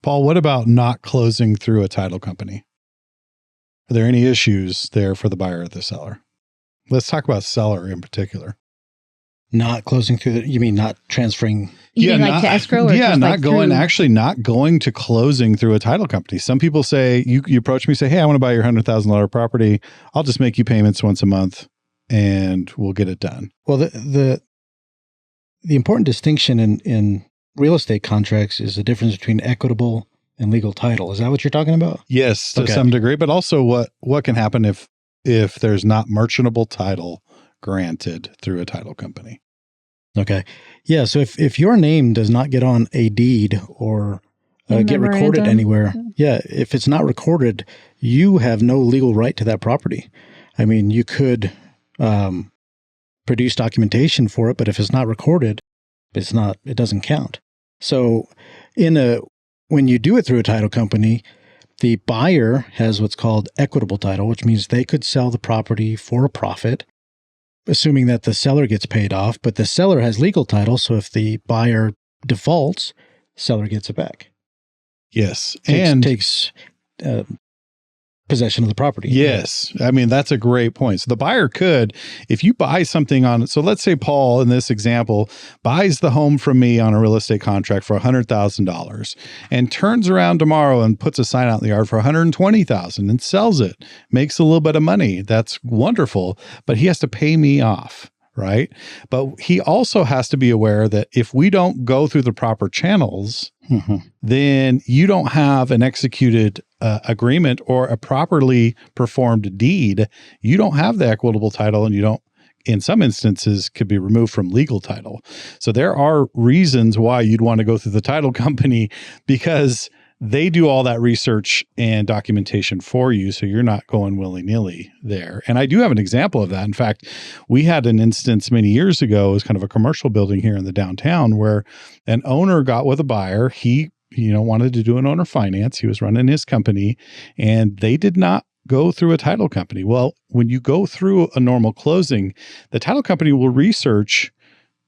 Paul, what about not closing through a title company? Are there any issues there for the buyer or the seller? Let's talk about seller in particular. Not closing through you mean not transferring? You mean like to escrow or just not like going, through? actually not going to closing through a title company. Some people say, you approach me, say, hey, I want to buy your $100,000 property. I'll just make you payments once a month and we'll get it done. Well, the important distinction in real estate contracts is the difference between equitable and legal title. Is that what you're talking about? Yes, to some degree, but also what can happen if there's not merchantable title granted through a title company. Okay. Yeah. So if your name does not get on a deed or get recorded anywhere, if it's not recorded, you have no legal right to that property. I mean, you could produce documentation for it, but if it's not recorded, it doesn't count. So when you do it through a title company, the buyer has what's called equitable title, which means they could sell the property for a profit, assuming that the seller gets paid off, but the seller has legal title. So if the buyer defaults, seller gets it back. Yes. Takes possession of the property. Yes. I mean, that's a great point. So the buyer could, if you buy something so let's say Paul, in this example, buys the home from me on a real estate contract for $100,000 and turns around tomorrow and puts a sign out in the yard for $120,000 and sells it, makes a little bit of money. That's wonderful, but he has to pay me off. Right. But he also has to be aware that if we don't go through the proper channels, then you don't have an executed agreement or a properly performed deed. You don't have the equitable title, and you don't, in some instances, could be removed from legal title. So there are reasons why you'd want to go through the title company, because they do all that research and documentation for you, so you're not going willy-nilly there. And I do have an example of that. In fact, we had an instance many years ago. It was kind of a commercial building here in the downtown where an owner got with a buyer. He, wanted to do an owner finance. He was running his company, and they did not go through a title company. Well, when you go through a normal closing, the title company will research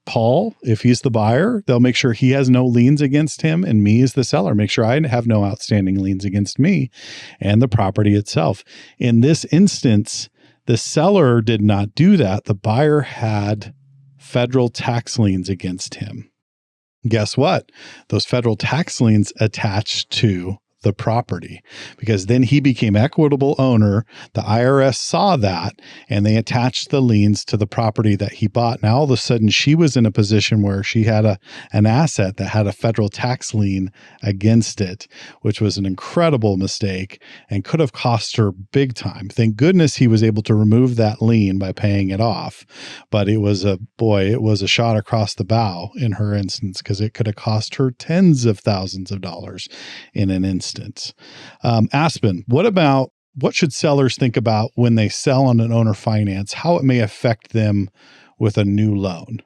Paul, if he's the buyer. They'll make sure he has no liens against him, and me as the seller, make sure I have no outstanding liens against me and the property itself. In this instance, the seller did not do that. The buyer had federal tax liens against him. Guess what? Those federal tax liens attached to the property, because then he became equitable owner. The IRS saw that, and they attached the liens to the property that he bought. Now, all of a sudden, she was in a position where she had an asset that had a federal tax lien against it, which was an incredible mistake and could have cost her big time. Thank goodness he was able to remove that lien by paying it off. But it was a shot across the bow in her instance, because it could have cost her tens of thousands of dollars in an instance. Aspen, what should sellers think about when they sell on an owner finance, how it may affect them with a new loan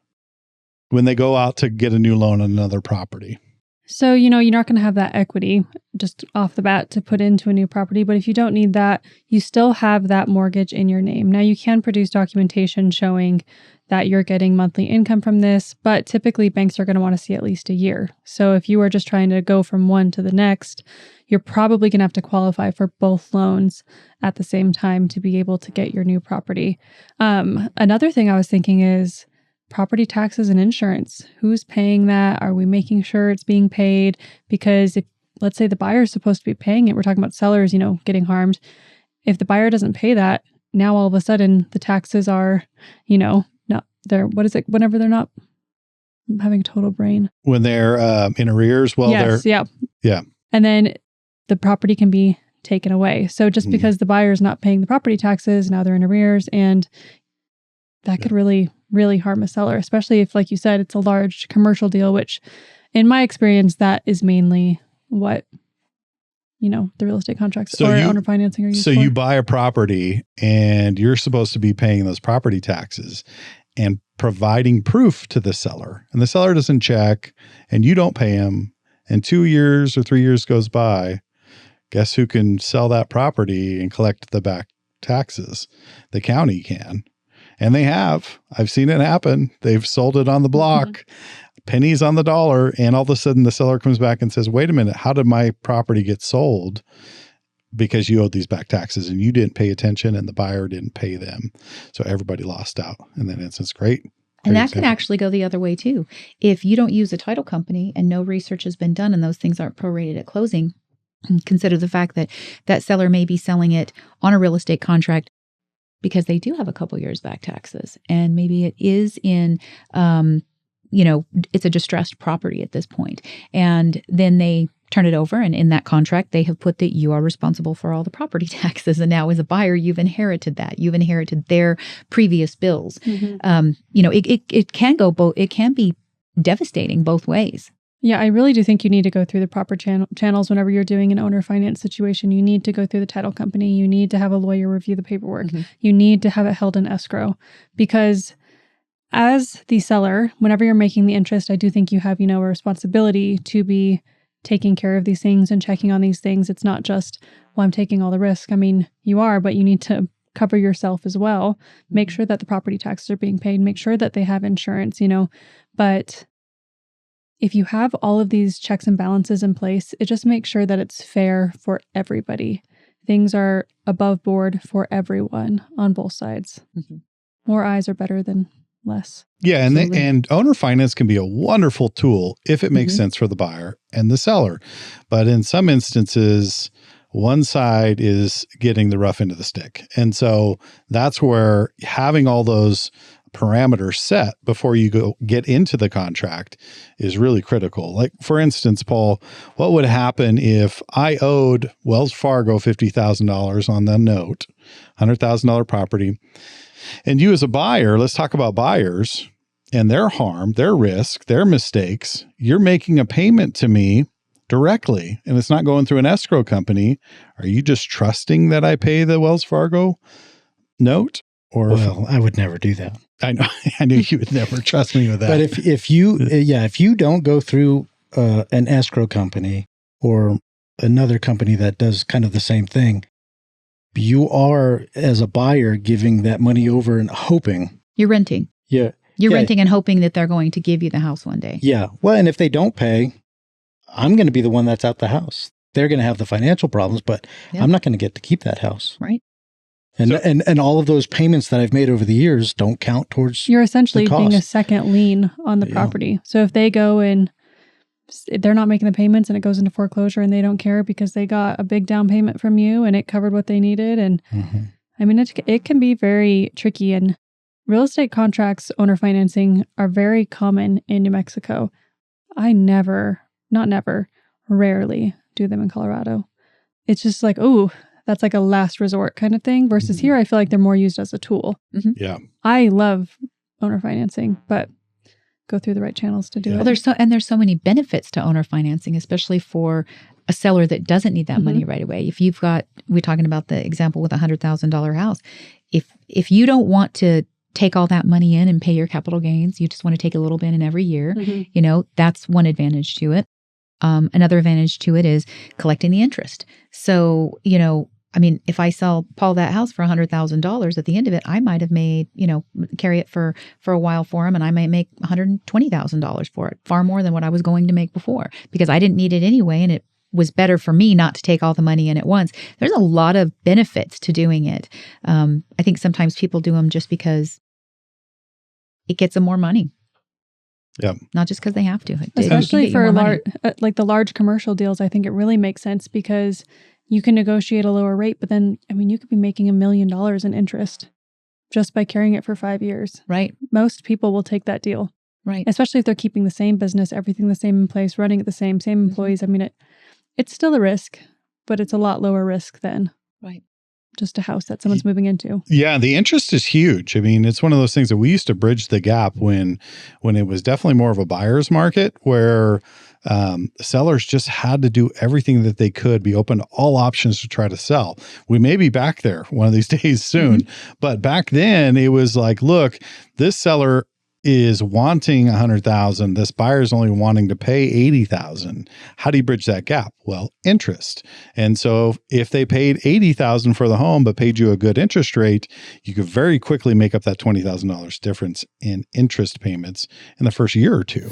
when they go out to get a new loan on another property? So, you're not going to have that equity just off the bat to put into a new property. But if you don't need that, you still have that mortgage in your name. Now, you can produce documentation showing that you're getting monthly income from this, but typically banks are going to want to see at least a year. So if you are just trying to go from one to the next, you're probably going to have to qualify for both loans at the same time to be able to get your new property. Another thing I was thinking is property taxes and insurance. Who's paying that? Are we making sure it's being paid? Because if, let's say the buyer is supposed to be paying it, we're talking about sellers, getting harmed. If the buyer doesn't pay that, now all of a sudden the taxes are, whenever they're not, I'm having a total brain. When they're in arrears? Well, yeah. And then the property can be taken away. So just because the buyer is not paying the property taxes, now they're in arrears, and that could really, really harm a seller, especially if, like you said, it's a large commercial deal, which in my experience, that is mainly what, the real estate contracts or owner financing are used for. So you buy a property and you're supposed to be paying those property taxes and providing proof to the seller, and the seller doesn't check and you don't pay him, and 2 years or 3 years goes by. Guess who can sell that property and collect the back taxes? The county can. And they have. I've seen it happen. They've sold it on the block. pennies on the dollar. And all of a sudden the seller comes back and says, wait a minute, how did my property get sold? Because you owed these back taxes and you didn't pay attention and the buyer didn't pay them. So everybody lost out in that instance. Great. And that can actually go the other way too. If you don't use a title company and no research has been done and those things aren't prorated at closing, consider the fact that that seller may be selling it on a real estate contract because they do have a couple years back taxes. And maybe it is in, it's a distressed property at this point. And then they turn it over. And in that contract, they have put that you are responsible for all the property taxes. And now as a buyer, you've inherited that. You've inherited their previous bills. Mm-hmm. It can go both. It can be devastating both ways. Yeah, I really do think you need to go through the proper channels whenever you're doing an owner finance situation. You need to go through the title company. You need to have a lawyer review the paperwork. Mm-hmm. You need to have it held in escrow because as the seller, whenever you're making the interest, I do think you have, a responsibility to be taking care of these things and checking on these things. It's not just, well, I'm taking all the risk. I mean, you are, but you need to cover yourself as well. Make sure that the property taxes are being paid. Make sure that they have insurance, But if you have all of these checks and balances in place, it just makes sure that it's fair for everybody. Things are above board for everyone on both sides. Mm-hmm. More eyes are better than less. Yeah, and owner finance can be a wonderful tool if it makes sense for the buyer and the seller. But in some instances, one side is getting the rough end of the stick. And so that's where having all those parameters set before you get into the contract is really critical. Like, for instance, Paul, what would happen if I owed Wells Fargo $50,000 on the note, $100,000 property, and you as a buyer, let's talk about buyers and their harm, their risk, their mistakes. You're making a payment to me directly, and it's not going through an escrow company. Are you just trusting that I pay the Wells Fargo note? Or well, I would never do that. I know. I knew you would never trust me with that. But if you don't go through an escrow company or another company that does kind of the same thing, you are, as a buyer, giving that money over and hoping. You're renting. Yeah. You're renting and hoping that they're going to give you the house one day. Yeah. Well, and if they don't pay, I'm going to be the one that's out the house. They're going to have the financial problems, but I'm not going to get to keep that house. Right. And all of those payments that I've made over the years don't count towards You're essentially being a second lien on the property. So if they go and they're not making the payments and it goes into foreclosure and they don't care because they got a big down payment from you and it covered what they needed. And I mean, it can be very tricky. And real estate contracts, owner financing are very common in New Mexico. I rarely do them in Colorado. It's just like, oh, that's like a last resort kind of thing. Versus here, I feel like they're more used as a tool. Mm-hmm. Yeah. I love owner financing, but go through the right channels to do it. Well, there's so many benefits to owner financing, especially for a seller that doesn't need that money right away. If you've got, we're talking about the example with a $100,000 house. If you don't want to take all that money in and pay your capital gains, you just want to take a little bit in every year, that's one advantage to it. Another advantage to it is collecting the interest. So, if I sell Paul that house for $100,000 at the end of it, I might have made, carry it for a while for him, and I might make $120,000 for it, far more than what I was going to make before, because I didn't need it anyway, and it was better for me not to take all the money in at once. There's a lot of benefits to doing it. I think sometimes people do them just because it gets them more money. Yeah. Not just because they have to. Especially for like the large commercial deals, I think it really makes sense because you can negotiate a lower rate, but then, you could be making $1 million in interest just by carrying it for 5 years. Right. Most people will take that deal. Right. Especially if they're keeping the same business, everything the same in place, running at the same employees. It's still a risk, but it's a lot lower risk than just a house that someone's moving into. Yeah, the interest is huge. It's one of those things that we used to bridge the gap when it was definitely more of a buyer's market where sellers just had to do everything that they could, be open to all options to try to sell. We may be back there one of these days soon, but back then it was like, look, this seller is wanting $100,000. This buyer is only wanting to pay $80,000. How do you bridge that gap? Well, interest. And so if they paid $80,000 for the home, but paid you a good interest rate, you could very quickly make up that $20,000 difference in interest payments in the first year or two.